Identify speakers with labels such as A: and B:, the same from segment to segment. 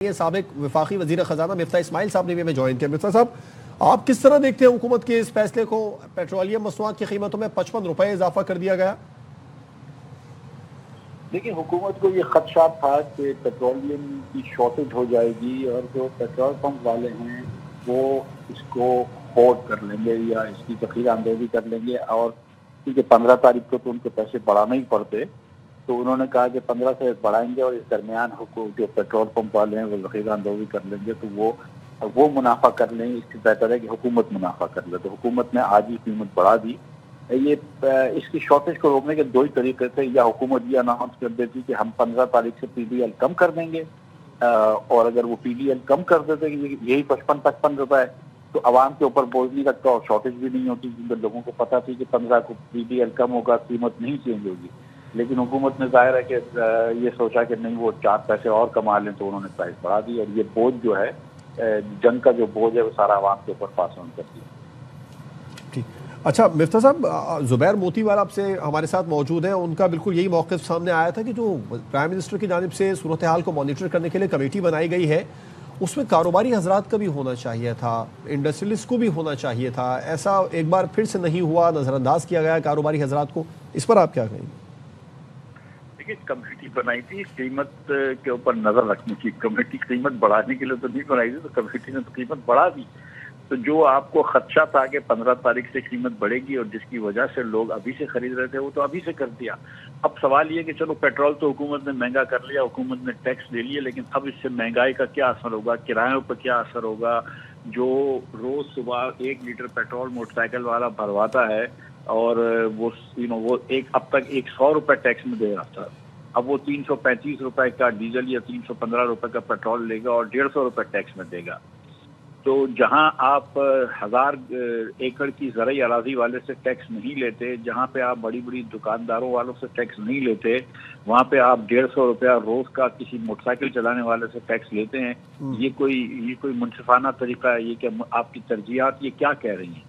A: یہ سابق وفاقی وزیر خزانہ مفتاح اسماعیل صاحب نے بھی ہمیں جوائن کیا۔ مفتاح صاحب، آپ کس طرح دیکھتے ہیں حکومت کے اس فیصلے کو؟ پیٹرولیم مصنوعات کی قیمتوں میں 55 روپے اضافہ کر دیا گیا۔
B: دیکھیں، حکومت کو یہ خدشات تھا کہ پیٹرولیم کی شارٹیج ہو جائے گی اور جو پیٹرول پمپ والے ہیں وہ اس کو ہولڈ کر لیں گے یا اس کی ذخیرہ اندوزی کر لیں گے، اور کیونکہ 15 تاریخ کو تو ان کے پیسے بڑھانا ہی پڑتے، تو انہوں نے کہا کہ 15 سے بڑھائیں گے اور اس درمیان جو پیٹرول پمپ والے ہیں وہ ذخیرہ اندوزی کر لیں گے، تو وہ منافع کر لیں۔ اس سے بہتر ہے کہ حکومت منافع کر لے، تو حکومت نے آج ہی قیمت بڑھا دی۔ اس کی شارٹیج کو روکنے کے دو ہی طریقے تھے، یا حکومت یہ اناؤنس کر دیتی کہ ہم 15 تاریخ سے پی ڈی ایل کم کر دیں گے، اور اگر وہ پی ڈی ایل کم کر دیتے کہ یہی 55 روپے، تو عوام کے اوپر بوجھ نہیں لگتا اور شارٹیج بھی نہیں ہوتی، کیونکہ لوگوں کو پتہ تھی کہ 15 کو پی ڈی ایل کم ہوگا، قیمت نہیں چینج ہوگی۔ لیکن حکومت نے ظاہر ہے کہ یہ سوچا کہ نہیں، وہ 4 پیسے اور کما لیں، تو انہوں نے پرائس بڑھا دی، اور یہ بوجھ جو ہے جنگ کا جو بوجھ ہے وہ سارا عوام کے اوپر پاس آن کر دیا۔
A: اچھا مفتاح صاحب، زبیر موتی والا آپ سے ہمارے ساتھ موجود ہیں، ان کا بالکل یہی موقف سامنے آیا تھا کہ جو پرائم منسٹر کی جانب سے صورتحال کو مانیٹر کرنے کے لیے کمیٹی بنائی گئی ہے، اس میں کاروباری حضرات کا بھی ہونا چاہیے تھا، انڈسٹریلسٹ کو بھی ہونا چاہیے تھا۔ ایسا ایک بار پھر سے نہیں ہوا، نظر انداز کیا گیا کاروباری حضرات کو۔ اس پر آپ کیا کہیں گے؟
B: دیکھیے، کمیٹی بنائی تھی قیمت کے اوپر نظر رکھنے کی، کمیٹی قیمت بڑھانے کے لیے تو نہیں بنائی تھی، تو کمیٹی نے تو قیمت بڑھا دی۔ تو جو آپ کو خدشہ تھا کہ 15 تاریخ سے قیمت بڑھے گی اور جس کی وجہ سے لوگ ابھی سے خرید رہے تھے، وہ تو ابھی سے کر دیا۔ اب سوال یہ کہ چلو پیٹرول تو حکومت نے مہنگا کر لیا، حکومت نے ٹیکس لے لیا، لیکن اب اس سے مہنگائی کا کیا اثر ہوگا، کرایوں پر کیا اثر ہوگا؟ جو روز صبح 1 لیٹر پیٹرول موٹر سائیکل والا بھرواتا ہے اور وہ اب تک 100 روپے ٹیکس میں دے رہا تھا، اب وہ 335 روپے کا ڈیزل یا 315 روپے کا پیٹرول لے گا اور 150 روپے ٹیکس میں دے گا۔ تو جہاں آپ 1000 ایکڑ کی زرعی اراضی والے سے ٹیکس نہیں لیتے، جہاں پہ آپ بڑی بڑی دکانداروں والوں سے ٹیکس نہیں لیتے، وہاں پہ آپ 150 روپیہ روز کا کسی موٹر سائیکل چلانے والے سے ٹیکس لیتے ہیں۔ یہ کوئی منصفانہ طریقہ ہے؟ یہ کہ آپ کی ترجیحات یہ کیا کہہ رہی ہیں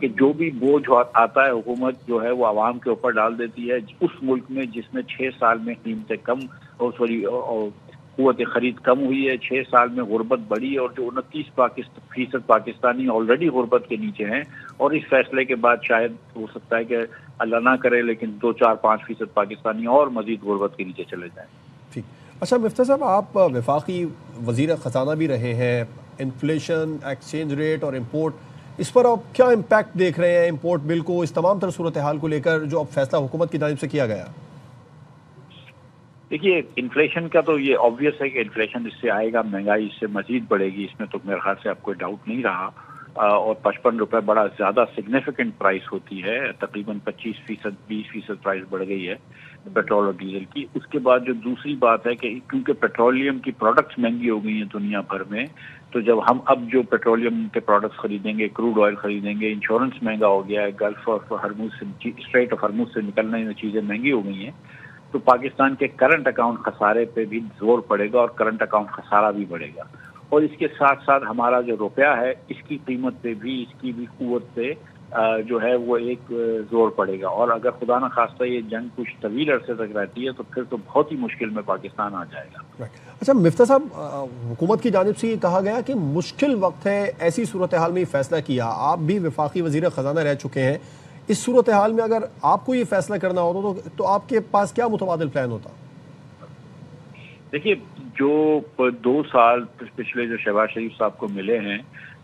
B: کہ جو بھی بوجھ آتا ہے حکومت جو ہے وہ عوام کے اوپر ڈال دیتی ہے، اس ملک میں جس میں 6 سال میں قیمتیں قوت خرید کم ہوئی ہے، 6 سال میں غربت بڑھی، اور جو 29% پاکستانی آلریڈی غربت کے نیچے ہیں، اور اس فیصلے کے بعد شاید ہو سکتا ہے کہ اللہ نہ کرے لیکن 2-4-5% پاکستانی اور مزید غربت کے نیچے چلے جائیں۔
A: ٹھیک۔ اچھا مفتاح صاحب، آپ وفاقی وزیر خزانہ بھی رہے ہیں، انفلیشن، ایکسچینج ریٹ اور امپورٹ، اس پر آپ کیا امپیکٹ دیکھ رہے ہیں امپورٹ بل کو، اس تمام تر صورتحال کو لے کر جو اب فیصلہ حکومت کی جانب سے کیا گیا؟
B: دیکھیے، انفلیشن کا تو یہ آبویس ہے کہ انفلیشن اس سے آئے گا، مہنگائی اس سے مزید بڑھے گی، اس میں تو میرے خیال سے اب کوئی ڈاؤٹ نہیں رہا، اور 55 روپے بڑا زیادہ سگنیفیکنٹ پرائس ہوتی ہے، تقریباً 25% پرائس بڑھ گئی ہے پیٹرول اور ڈیزل کی۔ اس کے بعد جو دوسری بات ہے کہ کیونکہ پیٹرولیم کی پروڈکٹس مہنگی ہو گئی ہیں دنیا بھر میں، تو جب ہم اب جو پیٹرولیم کے پروڈکٹس خریدیں گے، کروڈ آئل خریدیں گے، انشورنس مہنگا ہو گیا ہے، گلف آف ہرمز سے، اسٹریٹ آف ہرمز سے نکلنے میں چیزیں مہنگی ہو گئی ہیں، تو پاکستان کے کرنٹ اکاؤنٹ خسارے پہ بھی زور پڑے گا اور کرنٹ اکاؤنٹ خسارہ بھی بڑھے گا، اور اس کے ساتھ ساتھ ہمارا جو روپیہ ہے اس کی قیمت پہ بھی، اس کی بھی قوت پہ جو ہے وہ ایک زور پڑے گا، اور اگر خدا نہ خواستہ یہ جنگ کچھ طویل عرصے تک رہتی ہے تو پھر تو بہت ہی مشکل میں پاکستان آ جائے گا۔
A: اچھا مفتاح صاحب، حکومت کی جانب سے یہ کہا گیا کہ مشکل وقت ہے، ایسی صورتحال میں یہ فیصلہ کیا، آپ بھی وفاقی وزیر خزانہ رہ چکے ہیں، اس صورتحال میں اگر آپ کو یہ فیصلہ کرنا ہوتا تو آپ کے پاس کیا متبادل پلان ہوتا؟
B: دیکھیے، جو 2 سال پچھلے جو شہباز شریف صاحب کو ملے ہیں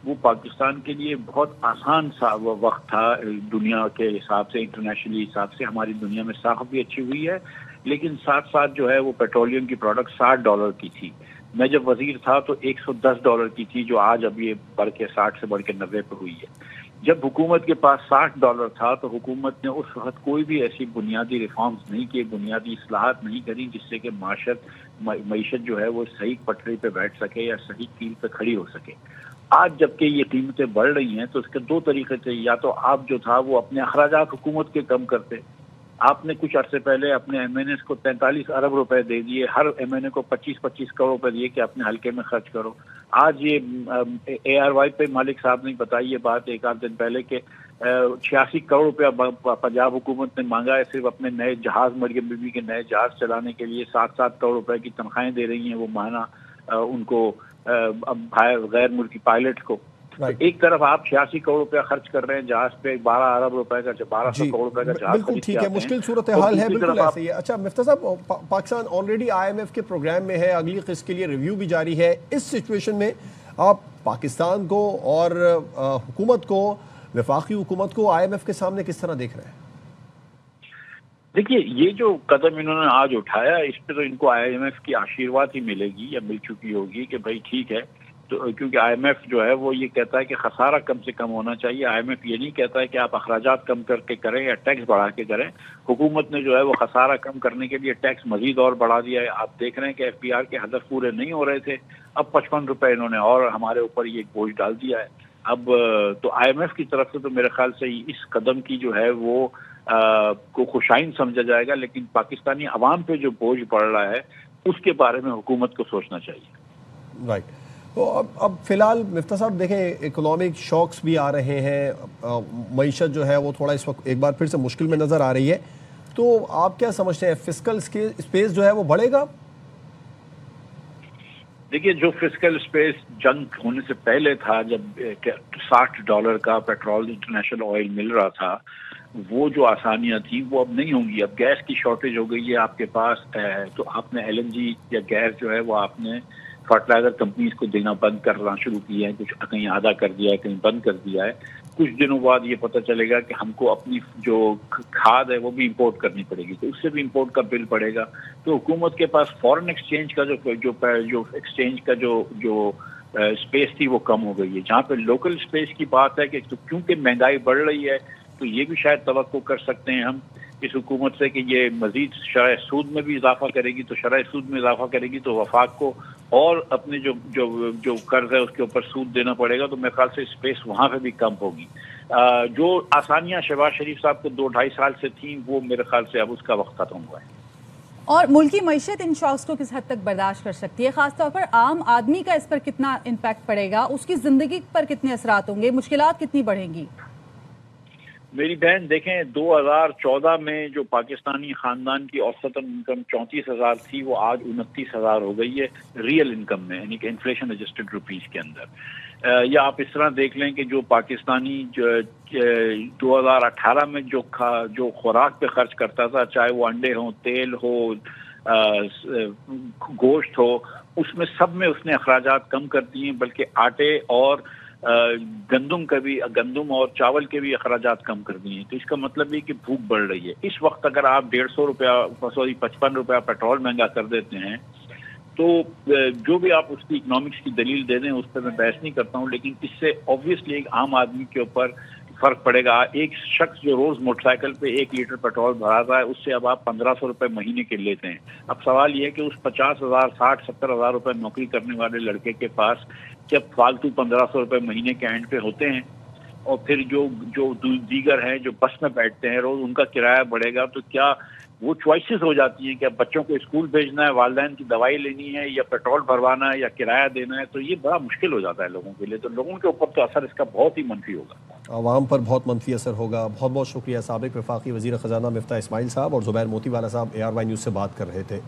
B: وہ پاکستان کے لیے بہت آسان سا وقت تھا، دنیا کے حساب سے، انٹرنیشنلی حساب سے ہماری دنیا میں ساکھ بھی اچھی ہوئی ہے، لیکن ساتھ ساتھ جو ہے وہ پیٹرولیم کی پروڈکٹ $60 کی تھی، میں جب وزیر تھا تو $110 کی تھی، جو آج اب یہ بڑھ کے 60 سے بڑھ کے 90 پہ ہوئی ہے۔ جب حکومت کے پاس $60 تھا تو حکومت نے اس وقت کوئی بھی ایسی بنیادی ریفارمز نہیں کیے، بنیادی اصلاحات نہیں کری جس سے کہ معیشت جو ہے وہ صحیح پٹری پہ بیٹھ سکے یا صحیح کیل پہ کھڑی ہو سکے۔ آج جبکہ یہ قیمتیں بڑھ رہی ہیں تو اس کے 2 طریقے تھے، یا تو آپ جو تھا وہ اپنے اخراجات حکومت کے کم کرتے، آپ نے کچھ عرصے پہلے اپنے ایم این ایس کو 43 ارب روپے دے دیے، ہر ایم این اے کو 25-25 کروڑ روپے دیے کہ اپنے حلقے میں خرچ کرو۔ آج یہ اے آر وائی پہ مالک صاحب نے بتائی یہ بات 1 دن پہلے کہ 86 کروڑ روپیہ پنجاب حکومت نے مانگا ہے صرف اپنے نئے جہاز، مریم بی بی کے نئے جہاز چلانے کے لیے، 7 کروڑ روپے کی تنخواہیں دے رہی ہیں وہ ماہانہ، ان کو غیر ملکی پائلٹ کو. ایک طرف آپ 86 کروڑ روپیہ خرچ کر رہے ہیں جہاز پہ، 12 ارب روپے کا 1200 کروڑ روپے کا جہاز.
A: بالکل ٹھیک ہے، مشکل صورتحال ہے، بالکل ایسے ہی ہے. اچھا مفتیٰ صاحب، پاکستان آلریڈی IMF کے پروگرام میں ہے، اگلی قسط کے لیے ریویو بھی جاری ہے. اس سچویشن میں آپ پاکستان کو اور حکومت کو، وفاقی حکومت کو IMF کے سامنے کس طرح دیکھ رہے ہیں؟
B: دیکھیے، یہ جو قدم انہوں نے آج اٹھایا اس پہ تو ان کو IMF کی آشیرواد ہی ملے گی یا مل چکی ہوگی کہ بھائی ٹھیک ہے. تو کیونکہ IMF جو ہے وہ یہ کہتا ہے کہ خسارہ کم سے کم ہونا چاہیے. IMF یہ نہیں کہتا ہے کہ آپ اخراجات کم کر کے کریں یا ٹیکس بڑھا کے کریں. حکومت نے جو ہے وہ خسارہ کم کرنے کے لیے ٹیکس مزید اور بڑھا دیا ہے. آپ دیکھ رہے ہیں کہ FPR کے ہدف پورے نہیں ہو رہے تھے، اب 55 روپے انہوں نے اور ہمارے اوپر یہ بوجھ ڈال دیا ہے. اب تو IMF کی طرف سے تو میرے خیال سے اس قدم کی جو ہے وہ کو خوشائن سمجھا جائے گا، لیکن پاکستانی عوام پہ جو بوجھ پڑ رہا ہے اس کے بارے میں حکومت کو سوچنا چاہیے.
A: رائٹ. تو اب فی الحال مفتیٰ صاحب دیکھیں، اکنامک شاکس بھی آ رہے ہیں، معیشت جو ہے وہ تھوڑا اس وقت ایک بار پھر سے مشکل میں نظر آ رہی ہے. تو آپ کیا سمجھتے ہیں، فسکل اسپیس جو ہے وہ بڑھے گا؟
B: دیکھیے، جو فسکل اسپیس جنگ ہونے سے پہلے تھا، جب $60 کا پیٹرول انٹرنیشنل آئل مل رہا تھا، وہ جو آسانیاں تھیں وہ اب نہیں ہوں گی. اب گیس کی شارٹیج ہو گئی ہے آپ کے پاس، تو آپ نے LNG یا گیس جو ہے وہ آپ نے فرٹیلائزر کمپنیز کو دینا بند کرنا شروع کیا ہے. کچھ کہیں آدھا کر دیا ہے، کہیں بند کر دیا ہے. کچھ دنوں بعد یہ پتہ چلے گا کہ ہم کو اپنی جو کھاد ہے وہ بھی امپورٹ کرنی پڑے گی، تو اس سے بھی امپورٹ کا بل پڑے گا. تو حکومت کے پاس فورن ایکسچینج کا جو ایکسچینج کا جو اسپیس تھی وہ کم ہو گئی ہے. جہاں پہ لوکل اسپیس کی بات ہے کہ کیونکہ مہنگائی بڑھ رہی ہے، تو یہ بھی شاید توقع کر سکتے ہیں ہم اس حکومت سے کہ یہ مزید شرح سود میں بھی اضافہ کرے گی. تو شرح سود میں اضافہ کرے گی تو وفاق کو اور اپنے جو قرض ہے اس کے اوپر سود دینا پڑے گا. تو میرے خیال سے اسپیس وہاں پہ بھی کم ہوگی. جو آسانیاں شہباز شریف صاحب کو 2-2.5 سال سے تھیں، وہ میرے خیال سے اب اس کا وقت ختم ہوا ہے.
C: اور ملکی معیشت ان شاکس کو کس حد تک برداشت کر سکتی ہے؟ خاص طور پر عام آدمی کا اس پر کتنا امپیکٹ پڑے گا؟ اس کی زندگی پر کتنے اثرات ہوں گے؟ مشکلات کتنی بڑھیں گی؟
B: میری بہن دیکھیں، 2014 میں جو پاکستانی خاندان کی اوسطاً انکم 34,000 تھی، وہ آج 29,000 ہو گئی ہے ریئل انکم میں، یعنی کہ انفلیشن ایڈجسٹڈ روپیز کے اندر. یا آپ اس طرح دیکھ لیں کہ جو پاکستانی 2018 میں جو خوراک پہ خرچ کرتا تھا، چاہے وہ انڈے ہوں، تیل ہو، گوشت ہو، اس میں سب میں اس نے اخراجات کم کر دیے ہیں. بلکہ آٹے اور گندم اور چاول کے بھی اخراجات کم کر دیے ہیں. تو اس کا مطلب یہ کہ بھوک بڑھ رہی ہے. اس وقت اگر آپ 55 روپیہ پیٹرول مہنگا کر دیتے ہیں، تو جو بھی آپ اس کی اکنامکس کی دلیل دے دیں اس پہ میں بحث نہیں کرتا ہوں، لیکن اس سے آبویسلی ایک عام آدمی کے اوپر فرق پڑے گا. ایک شخص جو روز موٹر سائیکل پہ 1 لیٹر پیٹرول بھراتا ہے، اس سے اب آپ 1,500 روپے مہینے کے لیتے ہیں. اب سوال یہ ہے کہ اس 50,000 60 70,000 روپے نوکری کرنے والے لڑکے کے پاس جب فالتو 1,500 روپے مہینے کے اینڈ پہ ہوتے ہیں، اور پھر جو دیگر ہیں جو بس میں بیٹھتے ہیں روز، ان کا کرایہ بڑھے گا، تو کیا وہ چوائسیز ہو جاتی ہیں کہ اب بچوں کو اسکول بھیجنا ہے، والدین کی دوائی لینی ہے، یا پیٹرول بھروانا ہے، یا کرایہ دینا ہے. تو یہ بڑا مشکل ہو جاتا ہے لوگوں کے لیے. تو لوگوں کے اوپر تو اثر اس کا بہت ہی منفی ہوگا،
A: عوام پر بہت منفی اثر ہوگا. بہت بہت شکریہ. سابق وفاقی وزیر خزانہ مفتیٰ اسماعیل صاحب اور زبیر موتی والا صاحب ARY نیوز سے بات کر رہے تھے.